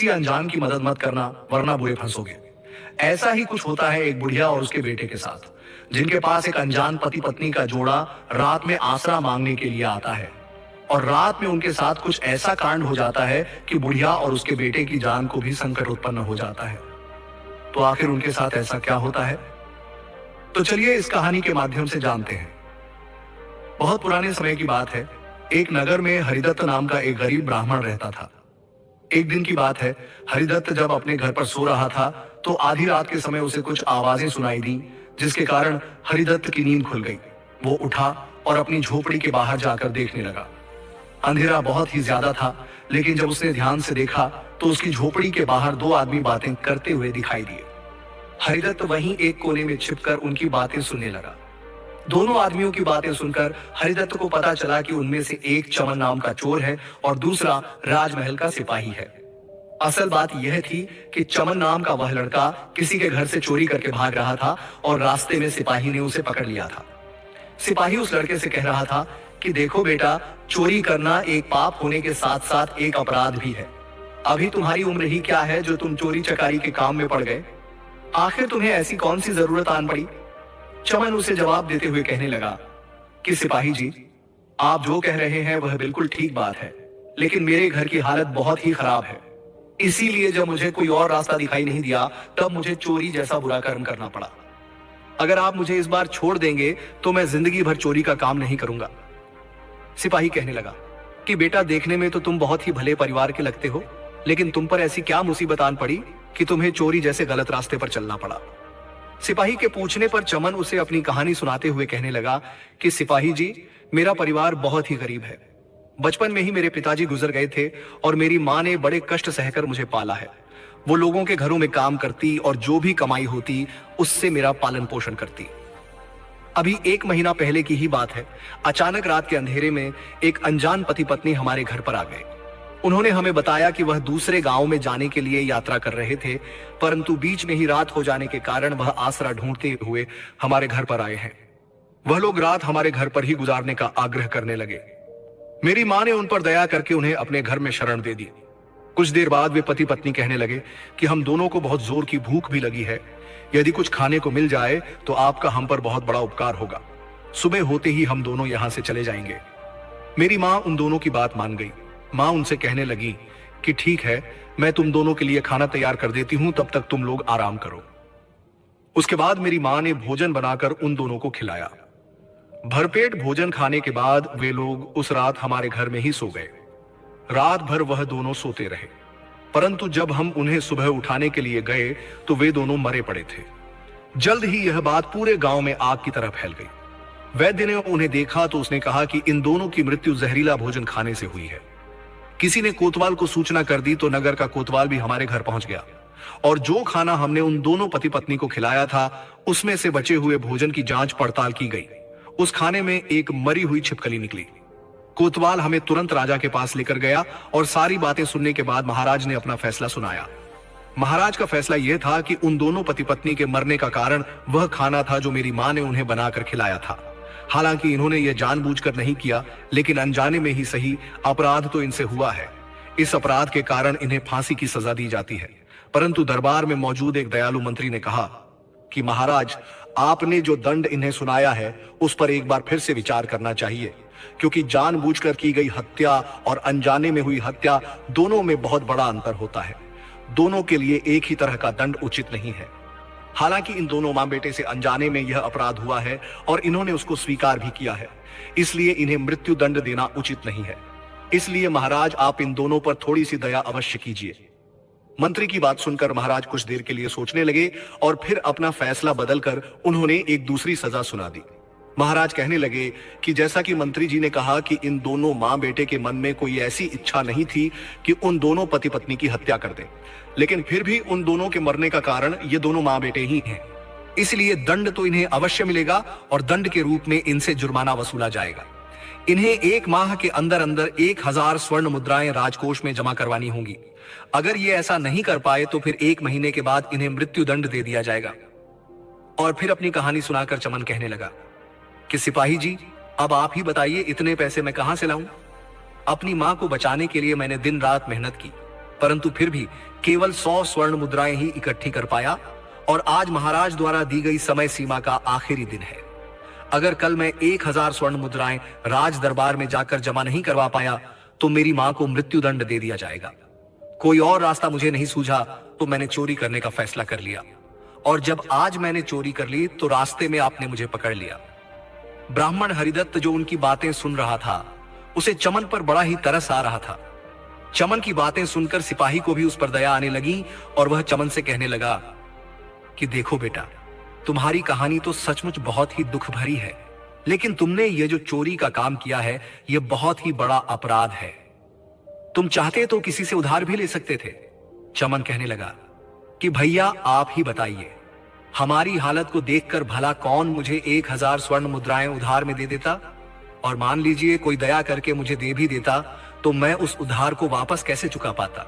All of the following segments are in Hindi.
किसी अनजान की मदद मत करना, वरना बुरे फंसोगे। ऐसा ही कुछ होता है एक बुढ़िया और उसके बेटे के साथ, जिनके पास एक अनजान पति पत्नी का जोड़ा रात में आसरा मांगने के लिए आता है। और रात में उनके साथ कुछ ऐसा कांड हो जाता है कि बुढ़िया और उसके बेटे की जान को भी संकट उत्पन्न हो जाता है। तो आखिर उनके साथ ऐसा क्या होता है? तो चलिए इस कहानी के माध्यम से जानते हैं। बहुत पुराने समय की बात है। एक नगर में हरिदत्त नाम का एक गरीब ब्राह्मण रहता था। एक दिन की बात है, हरिदत्त जब अपने घर पर सो रहा था तो आधी रात के समय उसे कुछ आवाजें सुनाई दी, जिसके कारण हरिदत्त की नींद खुल गई। वो उठा और अपनी झोपड़ी के बाहर जाकर देखने लगा। अंधेरा बहुत ही ज्यादा था, लेकिन जब उसने ध्यान से देखा तो उसकी झोपड़ी के बाहर दो आदमी बातें करते हुए दिखाई दिए। हरिदत्त वहीं एक कोने में छिपकर उनकी बातें सुनने लगा। दोनों आदमियों की बातें सुनकर हरिदत्त को पता चला कि उनमें से एक चमन नाम का चोर है और दूसरा राजमहल का सिपाही है। असल बात यह थी कि चमन नाम का वह लड़का किसी के घर से चोरी करके भाग रहा था और रास्ते में सिपाही ने उसे पकड़ लिया था। सिपाही उस लड़के से कह रहा था कि देखो बेटा, चोरी करना एक पाप होने के साथ साथ एक अपराध भी है। अभी तुम्हारी उम्र ही क्या है जो तुम चोरी चकारी के काम में पड़ गए? आखिर तुम्हें ऐसी कौन सी जरूरत आन पड़ी? चमन उसे जवाब देते हुए कहने लगा कि सिपाही जी, आप जो कह रहे हैं वह बिल्कुल ठीक बात है, लेकिन मेरे घर की हालत बहुत ही खराब है। इसीलिए जब मुझे कोई और रास्ता दिखाई नहीं दिया तब मुझे चोरी जैसा बुरा कर्म करना पड़ा। अगर आप मुझे इस बार छोड़ देंगे तो मैं जिंदगी भर चोरी का काम नहीं करूंगा। सिपाही कहने लगा कि बेटा, देखने में तो तुम बहुत ही भले परिवार के लगते हो, लेकिन तुम पर ऐसी क्या मुसीबत आन पड़ी कि तुम्हें चोरी जैसे गलत रास्ते पर चलना पड़ा? सिपाही के पूछने पर चमन उसे अपनी कहानी सुनाते हुए कहने लगा कि सिपाही जी, मेरा परिवार बहुत ही गरीब है। बचपन में ही मेरे पिताजी गुजर गए थे और मेरी माँ ने बड़े कष्ट सहकर मुझे पाला है। वो लोगों के घरों में काम करती और जो भी कमाई होती उससे मेरा पालन पोषण करती। अभी 1 महीना पहले की ही बात है, अचानक रात के अंधेरे में एक अनजान पति पत्नी हमारे घर पर आ गए। उन्होंने हमें बताया कि वह दूसरे गांव में जाने के लिए यात्रा कर रहे थे, परंतु बीच में ही रात हो जाने के कारण वह आसरा ढूंढते हुए हमारे घर पर आए हैं। वह लोग रात हमारे घर पर ही गुजारने का आग्रह करने लगे। मेरी मां ने उन पर दया करके उन्हें अपने घर में शरण दे दी। कुछ देर बाद वे पति पत्नी कहने लगे कि हम दोनों को बहुत जोर की भूख भी लगी है। यदि कुछ खाने को मिल जाए तो आपका हम पर बहुत बड़ा उपकार होगा। सुबह होते ही हम दोनों यहां से चले जाएंगे। मेरी मां उन दोनों की बात मान गई। मां उनसे कहने लगी कि ठीक है, मैं तुम दोनों के लिए खाना तैयार कर देती हूं, तब तक तुम लोग आराम करो। उसके बाद मेरी मां ने भोजन बनाकर उन दोनों को खिलाया। भरपेट भोजन खाने के बाद वे लोग उस रात हमारे घर में ही सो गए। रात भर वह दोनों सोते रहे, परंतु जब हम उन्हें सुबह उठाने के लिए गए तो वे दोनों मरे पड़े थे। जल्द ही यह बात पूरे गांव में आग की तरह फैल गई। वैद्य ने उन्हें देखा तो उसने कहा कि इन दोनों की मृत्यु जहरीला भोजन खाने से हुई है। किसी ने कोतवाल को सूचना कर दी तो नगर का कोतवाल भी हमारे घर पहुंच गया और जो खाना हमने उन दोनों पति पत्नी को खिलाया था उसमें से बचे हुए भोजन की जांच पड़ताल की गई। उस खाने में एक मरी हुई छिपकली निकली। कोतवाल हमें तुरंत राजा के पास लेकर गया और सारी बातें सुनने के बाद महाराज ने अपना फैसला सुनाया। महाराज का फैसला यह था कि उन दोनों पति पत्नी के मरने का कारण वह खाना था जो मेरी मां ने उन्हें बनाकर खिलाया था। हालांकि इन्होंने यह जानबूझकर नहीं किया, लेकिन अनजाने में ही सही, अपराध तो इनसे हुआ है। इस अपराध के कारण इन्हें फांसी की सजा दी जाती है। परंतु दरबार में मौजूद एक दयालु मंत्री ने कहा कि महाराज, आपने जो दंड इन्हें सुनाया है उस पर एक बार फिर से विचार करना चाहिए, क्योंकि जानबूझकर की गई हत्या और अनजाने में हुई हत्या दोनों में बहुत बड़ा अंतर होता है। दोनों के लिए एक ही तरह का दंड उचित नहीं है। हालांकि इन दोनों मां बेटे से अनजाने में यह अपराध हुआ है और इन्होंने उसको स्वीकार भी किया है, इसलिए इन्हें मृत्यु दंड देना उचित नहीं है। इसलिए महाराज, आप इन दोनों पर थोड़ी सी दया अवश्य कीजिए। मंत्री की बात सुनकर महाराज कुछ देर के लिए सोचने लगे और फिर अपना फैसला बदलकर उन्होंने एक दूसरी सजा सुना दी। महाराज कहने लगे कि जैसा कि मंत्री जी ने कहा कि इन दोनों मां बेटे के मन में कोई ऐसी इच्छा नहीं थी कि उन दोनों पति पत्नी की हत्या कर दें, लेकिन फिर भी उन दोनों के मरने का कारण ये दोनों मां बेटे ही हैं। इसलिए दंड तो इन्हें अवश्य मिलेगा और दंड के रूप में इनसे जुर्माना वसूला जाएगा। इन्हें 1 माह के अंदर अंदर 1000 स्वर्ण मुद्राएं राजकोष में जमा करवानी होंगी। अगर ये ऐसा नहीं कर पाए तो फिर 1 महीने के बाद इन्हें मृत्यु दंड दे दिया जाएगा। और फिर अपनी कहानी सुनाकर चमन कहने लगा कि सिपाही जी, अब आप ही बताइए, इतने पैसे मैं कहां से लाऊं? अपनी मां को बचाने के लिए मैंने दिन रात मेहनत की, परंतु फिर भी केवल 100 स्वर्ण मुद्राएं ही इकट्ठी कर पाया और आज महाराज द्वारा दी गई समय सीमा का आखिरी दिन है। अगर कल मैं 1000 स्वर्ण मुद्राएं राज दरबार में जाकर जमा नहीं करवा पाया तो मेरी मां को मृत्युदंड दे दिया जाएगा। कोई और रास्ता मुझे नहीं सूझा तो मैंने चोरी करने का फैसला कर लिया, और जब आज मैंने चोरी कर ली तो रास्ते में आपने मुझे पकड़ लिया। ब्राह्मण हरिदत्त जो उनकी बातें सुन रहा था, उसे चमन पर बड़ा ही तरस आ रहा था। चमन की बातें सुनकर सिपाही को भी उस पर दया आने लगी और वह चमन से कहने लगा कि देखो बेटा, तुम्हारी कहानी तो सचमुच बहुत ही दुख भरी है, लेकिन तुमने ये जो चोरी का काम किया है यह बहुत ही बड़ा अपराध है। तुम चाहते तो किसी से उधार भी ले सकते थे। चमन कहने लगा कि भैया आप ही बताइए, हमारी हालत को देखकर भला कौन मुझे 1000 स्वर्ण मुद्राएं उधार में दे देता, और मान लीजिए कोई दया करके मुझे दे भी देता तो मैं उस उधार को वापस कैसे चुका पाता।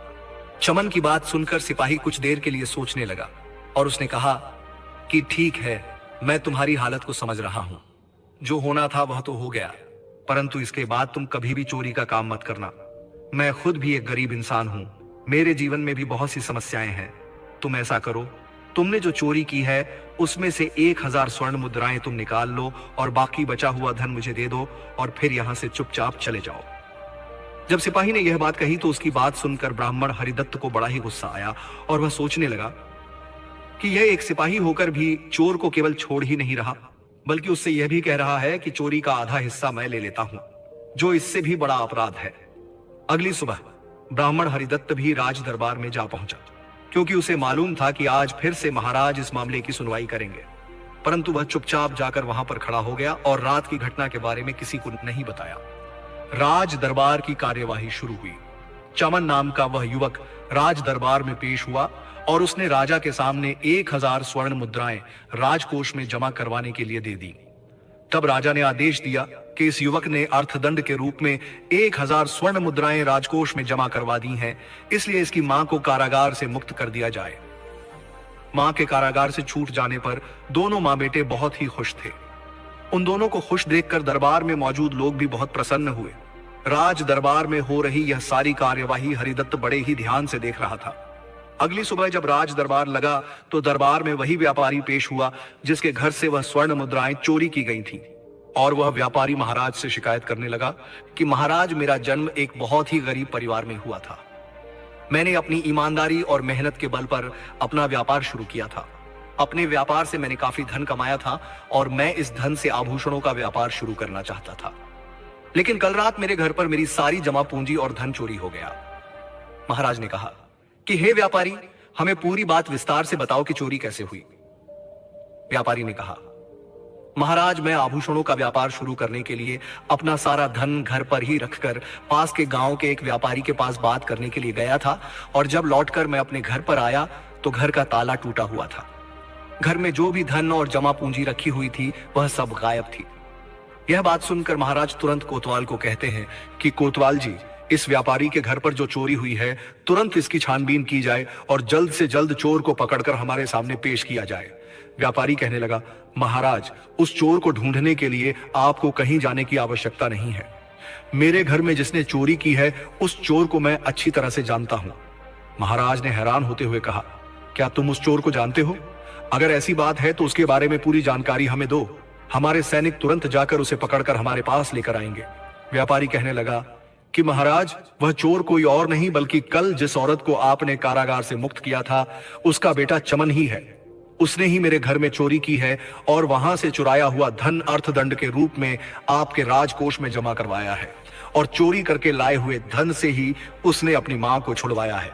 चमन की बात सुनकर सिपाही कुछ देर के लिए सोचने लगा और उसने कहा कि ठीक है, मैं तुम्हारी हालत को समझ रहा हूं। जो होना था वह तो हो गया, परंतु इसके बाद तुम कभी भी चोरी का काम मत करना। मैं खुद भी एक गरीब इंसान हूं, मेरे जीवन में भी बहुत सी समस्याएं हैं। तुम ऐसा करो, तुमने जो चोरी की है उसमें से 1000 स्वर्ण मुद्राएं तुम निकाल लो और बाकी बचा हुआ धन मुझे दे दो और फिर यहां से चुपचाप चले जाओ। जब सिपाही ने यह बात कही तो उसकी बात सुनकर ब्राह्मण हरिदत्त को बड़ा ही गुस्सा आया और वह सोचने लगा कि यह एक सिपाही होकर भी चोर को केवल छोड़ ही नहीं रहा, बल्कि उससे यह भी कह रहा है कि चोरी का आधा हिस्सा मैं ले लेता हूं, जो इससे भी बड़ा अपराध है। अगली सुबह ब्राह्मण हरिदत्त भी राज दरबार में जा पहुंचा, क्योंकि उसे मालूम था कि आज फिर से महाराज इस मामले की सुनवाई करेंगे। परंतु वह चुपचाप जाकर वहां पर खड़ा हो गया और रात की घटना के बारे में किसी को नहीं बताया। राज दरबार की कार्यवाही शुरू हुई। चमन नाम का वह युवक राज दरबार में पेश हुआ और उसने राजा के सामने 1000 स्वर्ण मुद्राएं राजकोष में जमा करवाने के लिए दे दी। तब राजा ने आदेश दिया कि इस युवक ने अर्थदंड के रूप में 1000 स्वर्ण मुद्राएं राजकोष में जमा करवा दी हैं, इसलिए इसकी मां को कारागार से मुक्त कर दिया जाए। मां के कारागार से छूट जाने पर दोनों मां बेटे बहुत ही खुश थे। उन दोनों को खुश देखकर दरबार में मौजूद लोग भी बहुत प्रसन्न हुए। राज दरबार में हो रही यह सारी कार्यवाही हरिदत्त बड़े ही ध्यान से देख रहा था। अगली सुबह जब राज दरबार लगा तो दरबार में वही व्यापारी पेश हुआ जिसके घर से वह स्वर्ण मुद्राएं चोरी की गई थी, और वह व्यापारी महाराज से शिकायत करने लगा कि महाराज, मेरा जन्म एक बहुत ही गरीब परिवार में हुआ था। मैंने अपनी ईमानदारी और मेहनत के बल पर अपना व्यापार शुरू किया था। अपने व्यापार से मैंने काफी धन कमाया था और मैं इस धन से आभूषणों का व्यापार शुरू करना चाहता था, लेकिन कल रात मेरे घर पर मेरी सारी जमा पूंजी और धन चोरी हो गया। महाराज ने कहा कि हे व्यापारी, हमें पूरी बात विस्तार से बताओ कि चोरी कैसे हुई। व्यापारी ने कहा, महाराज, मैं आभूषणों का व्यापार शुरू करने के लिए अपना सारा धन घर पर ही रखकर पास के गांव के एक व्यापारी के पास बात करने के लिए गया था, और जब लौटकर मैं अपने घर पर आया तो घर का ताला टूटा हुआ था। घर में जो भी धन और जमा पूंजी रखी हुई थी वह सब गायब थी। यह बात सुनकर महाराज तुरंत कोतवाल को कहते हैं कि कोतवाल जी, इस व्यापारी के घर पर जो चोरी हुई है तुरंत इसकी छानबीन की जाए और जल्द से जल्द चोर को पकड़कर हमारे सामने पेश किया जाए। व्यापारी कहने लगा, महाराज, उस चोर को ढूंढने के लिए आपको कहीं जाने की आवश्यकता नहीं है। मेरे घर में जिसने चोरी की है उस चोर को मैं अच्छी तरह से जानता हूं। महाराज ने हैरान होते हुए कहा, क्या तुम उस चोर को जानते हो? अगर ऐसी बात है तो उसके बारे में पूरी जानकारी हमें दो। हमारे सैनिक तुरंत जाकर उसे पकड़कर हमारे पास लेकर आएंगे। व्यापारी कहने लगा कि महाराज, वह चोर कोई और नहीं बल्कि कल जिस औरत को आपने कारागार से मुक्त किया था उसका बेटा चमन ही है। उसने ही मेरे घर में चोरी की है और वहां से चुराया हुआ धन अर्थदंड के रूप में आपके राजकोष में जमा करवाया है, और चोरी करके लाए हुए धन से ही उसने अपनी मां को छुड़वाया है।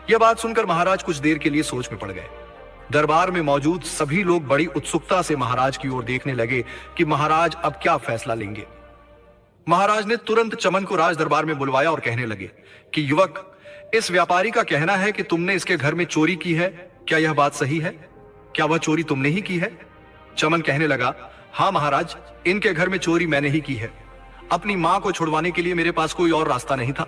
यह बात सुनकर महाराज कुछ देर के लिए सोच में पड़ गए। दरबार में मौजूद सभी लोग बड़ी उत्सुकता से महाराज की ओर देखने लगे कि महाराज अब क्या फैसला लेंगे। महाराज ने तुरंत चमन को राज दरबार में बुलवाया और कहने लगे कि युवक, इस व्यापारी का कहना है कि तुमने इसके घर में चोरी की है, क्या यह बात सही है? क्या वह चोरी तुमने ही की है? चमन कहने लगा, हाँ महाराज, इनके घर में चोरी मैंने ही की है। अपनी मां को छुड़वाने के लिए मेरे पास कोई और रास्ता नहीं था।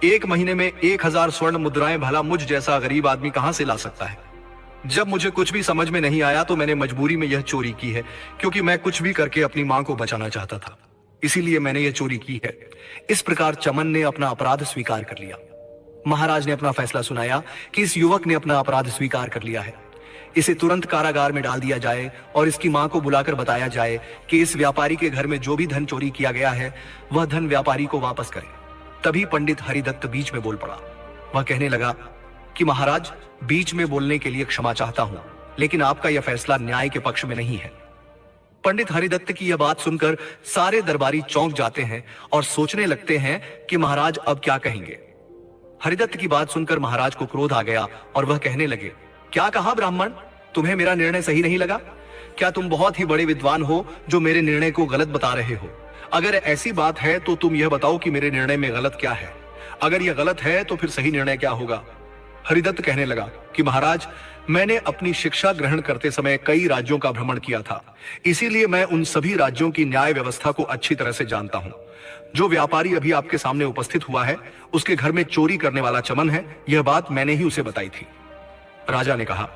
1 महीने में 1000 स्वर्ण मुद्राएं भला मुझ जैसा गरीब आदमी कहां से ला सकता है? जब मुझे कुछ भी समझ में नहीं आया तो मैंने मजबूरी में यह चोरी की है, क्योंकि मैं कुछ भी करके अपनी मां को बचाना चाहता था, इसीलिए मैंने यह चोरी की है। इस प्रकार चमन ने अपना अपराध स्वीकार कर लिया। महाराज ने अपना फैसला सुनाया कि इस युवक ने अपना अपराध स्वीकार कर लिया है, इसे तुरंत कारागार में डाल दिया जाए और इसकी मां को बुलाकर बताया जाए कि इस व्यापारी के घर में जो भी धन चोरी किया गया है वह धन व्यापारी को वापस करे। तभी पंडित हरिदत्त बीच में बोल पड़ा। वह कहने लगा कि महाराज, बीच में बोलने के लिए क्षमा चाहता हूं, लेकिन आपका यह फैसला न्याय के पक्ष में नहीं है। पंडित हरिदत्त की यह बात सुनकर सारे दरबारी चौंक जाते हैं और सोचने लगते हैं कि महाराज अब क्या कहेंगे। हरिदत्त की बात सुनकर महाराज को क्रोध आ गया और वह कहने लगे, क्या कहा ब्राह्मण, तुम्हें मेरा निर्णय सही नहीं लगा? क्या तुम बहुत ही बड़े विद्वान हो जो मेरे निर्णय को गलत बता रहे हो? अगर ऐसी बात है तो तुम यह बताओ कि मेरे निर्णय में गलत क्या है। अगर यह गलत है तो फिर सही निर्णय क्या होगा? हरिदत्त कहने लगा कि महाराज, मैंने अपनी शिक्षा ग्रहण करते समय कई राज्यों का भ्रमण किया था, इसीलिए मैं उन सभी राज्यों की न्याय व्यवस्था को अच्छी तरह से जानता हूं। जो व्यापारी अभी आपके सामने उपस्थित हुआ है, उसके घर में चोरी करने वाला चमन है, यह बात मैंने ही उसे बताई थी। राजा ने कहा,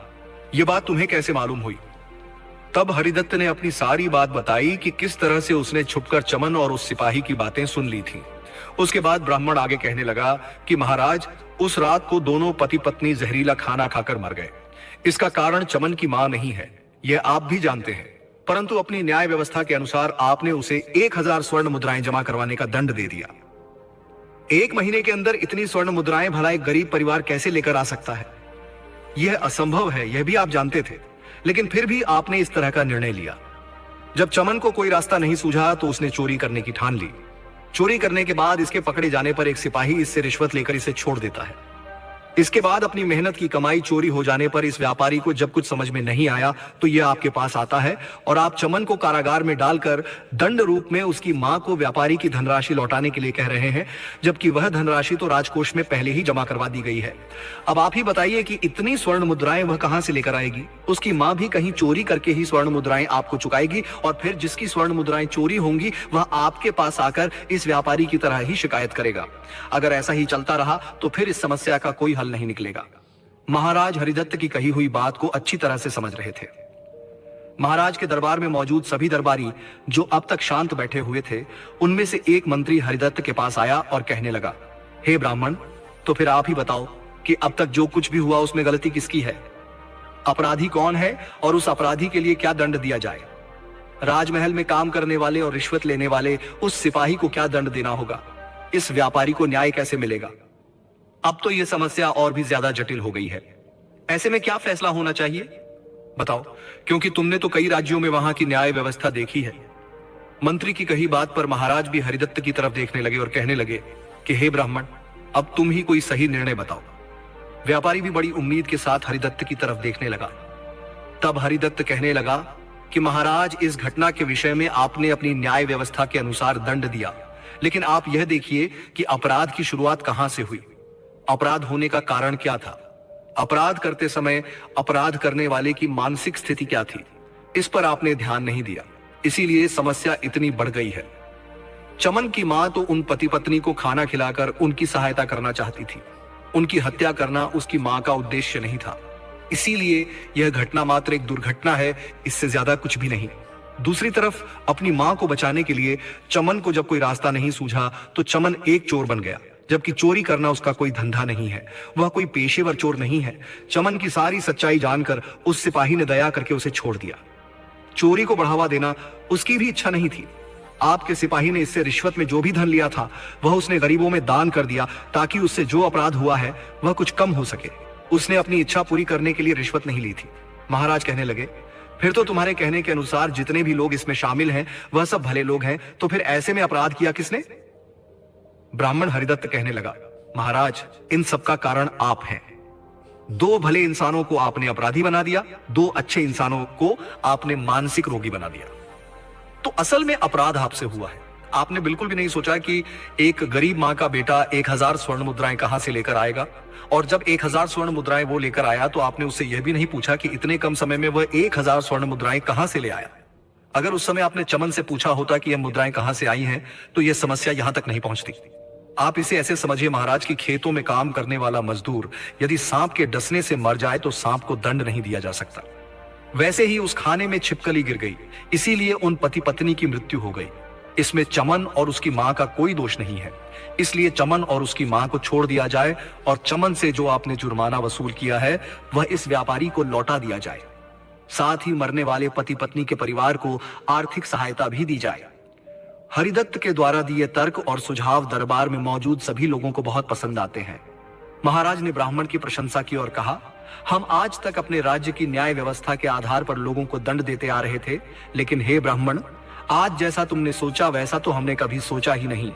यह बात तुम्हें कैसे मालूम हुई? तब हरिदत्त ने अपनी सारी बात बताई कि किस तरह से उसने छुपकर चमन और उस सिपाही की बातें सुन ली थी। उसके बाद ब्राह्मण आगे कहने लगा कि महाराज, उस रात को दोनों पति पत्नी जहरीला खाना खाकर मर गए। इसका कारण चमन की मां नहीं है, यह आप भी जानते हैं, परंतु अपनी न्याय व्यवस्था के अनुसार आपने उसे 1000 स्वर्ण मुद्राएं जमा करवाने का दंड दे दिया। 1 महीने के अंदर इतनी स्वर्ण मुद्राएं भला एक गरीब परिवार कैसे लेकर आ सकता है? यह असंभव है, यह भी आप जानते थे, लेकिन फिर भी आपने इस तरह का निर्णय लिया। जब चमन को कोई रास्ता नहीं सूझा तो उसने चोरी करने की ठान ली। चोरी करने के बाद इसके पकड़े जाने पर एक सिपाही इससे रिश्वत लेकर इसे छोड़ देता है। इसके बाद अपनी मेहनत की कमाई चोरी हो जाने पर इस व्यापारी को जब कुछ समझ में नहीं आया तो यह आपके पास आता है और आप चमन को कारागार में डालकर दंड रूप में उसकी मां को व्यापारी की धनराशि लौटाने के लिए कह रहे हैं, जबकि वह धनराशि तो राजकोष में पहले ही जमा करवा दी गई है। अब आप ही बताइए कि इतनी स्वर्ण मुद्राएं वह कहां से लेकर आएगी? उसकी मां भी कहीं चोरी करके ही स्वर्ण मुद्राएं आपको चुकाएगी और फिर जिसकी स्वर्ण मुद्राएं चोरी होंगी वह आपके पास आकर इस व्यापारी की तरह ही शिकायत करेगा। अगर ऐसा ही चलता रहा तो फिर इस समस्या का कोई हल नहीं निकलेगा। महाराज हरिदत्त की कही हुई बात को अच्छी तरह से समझ रहे थे। महाराज के दरबार में मौजूद सभी दरबारी जो अब तक शांत बैठे हुए थे, उनमें से एक मंत्री हरिदत्त के पास आया और कहने लगा, हे ब्राह्मण, तो फिर आप ही बताओ कि अब तक जो कुछ भी हुआ उसमें गलती किसकी है? अपराधी कौन है और उस अपराधी के लिए क्या दंड दिया जाए? राजमहल में काम करने वाले और रिश्वत लेने वाले उस सिपाही को क्या दंड देना होगा? इस व्यापारी को न्याय कैसे मिलेगा? अब तो यह समस्या और भी ज्यादा जटिल हो गई है। ऐसे में क्या फैसला होना चाहिए बताओ, क्योंकि तुमने तो कई राज्यों में वहां की न्याय व्यवस्था देखी है। मंत्री की कही बात पर महाराज भी हरिदत्त की तरफ देखने लगे और कहने लगे कि हे ब्राह्मण, अब तुम ही कोई सही निर्णय बताओ। व्यापारी भी बड़ी उम्मीद के साथ हरिदत्त की तरफ देखने लगा। तब हरिदत्त कहने लगा कि महाराज, इस घटना के विषय में आपने अपनी न्याय व्यवस्था के अनुसार दंड दिया, लेकिन आप यह देखिए कि अपराध की शुरुआत कहां से हुई, अपराध होने का कारण क्या था, अपराध करते समय अपराध करने वाले की मानसिक स्थिति क्या थी, इस पर आपने ध्यान नहीं दिया, इसीलिए समस्या इतनी बढ़ गई है। चमन की मां तो उन पति पत्नी को खाना खिलाकर उनकी सहायता करना चाहती थी, उनकी हत्या करना उसकी मां का उद्देश्य नहीं था, इसीलिए यह घटना मात्र एक दुर्घटना है, इससे ज्यादा कुछ भी नहीं। दूसरी तरफ अपनी मां को बचाने के लिए चमन को जब कोई रास्ता नहीं सूझा तो चमन एक चोर बन गया, जबकि चोरी करना उसका कोई धंधा नहीं है, वह कोई पेशेवर चोर नहीं है। चमन की सारी सच्चाई जानकर उस सिपाही ने दया करके उसे छोड़ दिया। चोरी को बढ़ावा देना उसकी भी इच्छा नहीं थी। आपके सिपाही ने इससे रिश्वत में जो भी धन लिया था वह उसने गरीबों में दान कर दिया, ताकि उससे जो अपराध हुआ है वह कुछ कम हो सके। उसने अपनी इच्छा पूरी करने के लिए रिश्वत नहीं ली थी। महाराज कहने लगे, फिर तो तुम्हारे कहने के अनुसार जितने भी लोग इसमें शामिल हैं वह सब भले लोग हैं, तो फिर ऐसे में अपराध किया किसने? ब्राह्मण हरिदत्त कहने लगा, महाराज, इन सब का कारण आप हैं। 2 भले इंसानों को आपने अपराधी बना दिया, 2 अच्छे इंसानों को आपने मानसिक रोगी बना दिया। तो असल में अपराध आपसे हुआ है। आपने बिल्कुल भी नहीं सोचा कि एक गरीब मां का बेटा 1000 स्वर्ण मुद्राएं कहां से लेकर आएगा, और जब 1000 स्वर्ण मुद्राएं वो लेकर आया तो आपने उससे यह भी नहीं पूछा कि इतने कम समय में वह 1000 स्वर्ण मुद्राएं कहां से ले आया। अगर उस समय आपने चमन से पूछा होता कि यह मुद्राएं कहां से आई हैं, तो यह समस्या यहां तक नहीं पहुंचती। आप इसे ऐसे समझिए महाराज कि खेतों में काम करने वाला मजदूर यदि सांप के डसने से मर जाए तो सांप को दंड नहीं दिया जा सकता, वैसे ही उस खाने में छिपकली गिर गई, इसीलिए उन पति पत्नी की मृत्यु हो गई। इसमें चमन और उसकी मां का कोई दोष नहीं है, इसलिए चमन और उसकी मां को छोड़ दिया जाए और चमन से जो आपने जुर्माना वसूल किया है वह इस व्यापारी को लौटा दिया जाए। साथ ही मरने वाले पति पत्नी के परिवार को आर्थिक सहायता भी दी जाए। हरिदत्त के द्वारा दिए तर्क और सुझाव दरबार में मौजूद सभी लोगों को बहुत पसंद आते हैं। महाराज ने ब्राह्मण की प्रशंसा की और कहा, हम आज तक अपने राज्य की न्याय व्यवस्था के आधार पर लोगों को दंड देते आ रहे थे, लेकिन हे ब्राह्मण, आज जैसा तुमने सोचा वैसा तो हमने कभी सोचा ही नहीं।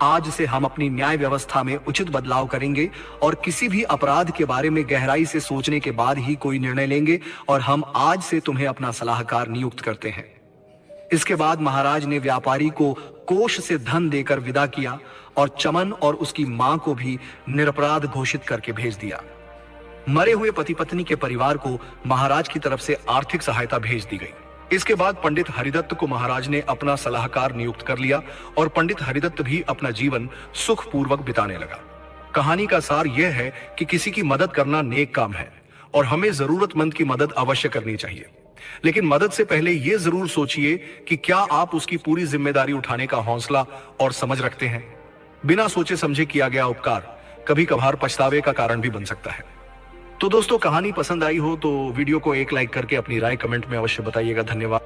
आज से हम अपनी न्याय व्यवस्था में उचित बदलाव करेंगे और किसी भी अपराध के बारे में गहराई से सोचने के बाद ही कोई निर्णय लेंगे और हम आज से तुम्हें अपना सलाहकार नियुक्त करते हैं। इसके बाद महाराज ने व्यापारी को कोष से धन देकर विदा किया और चमन और उसकी मां को भी निरपराध घोषित करके भेज दिया। मरे हुए पति पत्नी के परिवार को महाराज की तरफ से आर्थिक सहायता भेज दी गई। इसके बाद पंडित हरिदत्त को महाराज ने अपना सलाहकार नियुक्त कर लिया और पंडित हरिदत्त भी अपना जीवन सुखपूर्वक बिताने लगा। कहानी का सार यह है कि किसी की मदद करना नेक काम है और हमें जरूरतमंद की मदद अवश्य करनी चाहिए, लेकिन मदद से पहले यह जरूर सोचिए कि क्या आप उसकी पूरी जिम्मेदारी उठाने का हौसला और समझ रखते हैं। बिना सोचे समझे किया गया उपकार कभी कभार पछतावे का कारण भी बन सकता है। तो दोस्तों, कहानी पसंद आई हो तो वीडियो को एक लाइक करके अपनी राय कमेंट में अवश्य बताइएगा। धन्यवाद।